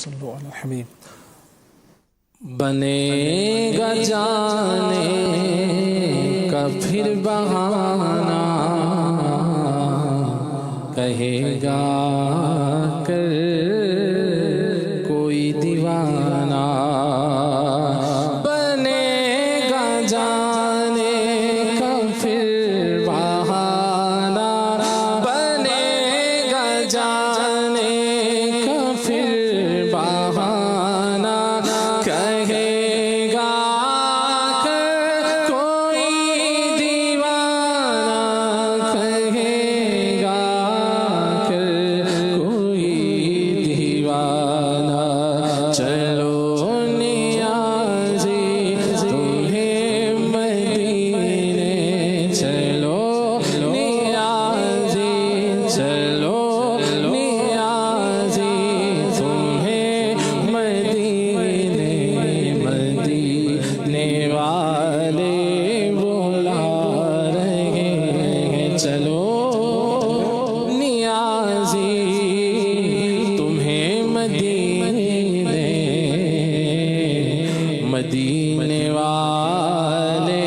صلو علی الحبیب۔ بنے گا جانے کا پھر بہانہ، کہے گا کر کوئی دیوانہ، بنے گا جانے کا پھر بہانہ، بنے گا جانے کا پھر بہانہ، کہے گا کر کوئی دیوانہ، کہے گا کر کوئی دیوانہ۔ چلو نیازی تمہیں مدینے، چلو نیازی، چلو نیازی تمہیں مدینے، مدینے والے بلا رہے ہیں، چلو نیازی تمہیں مدینے، مدینے والے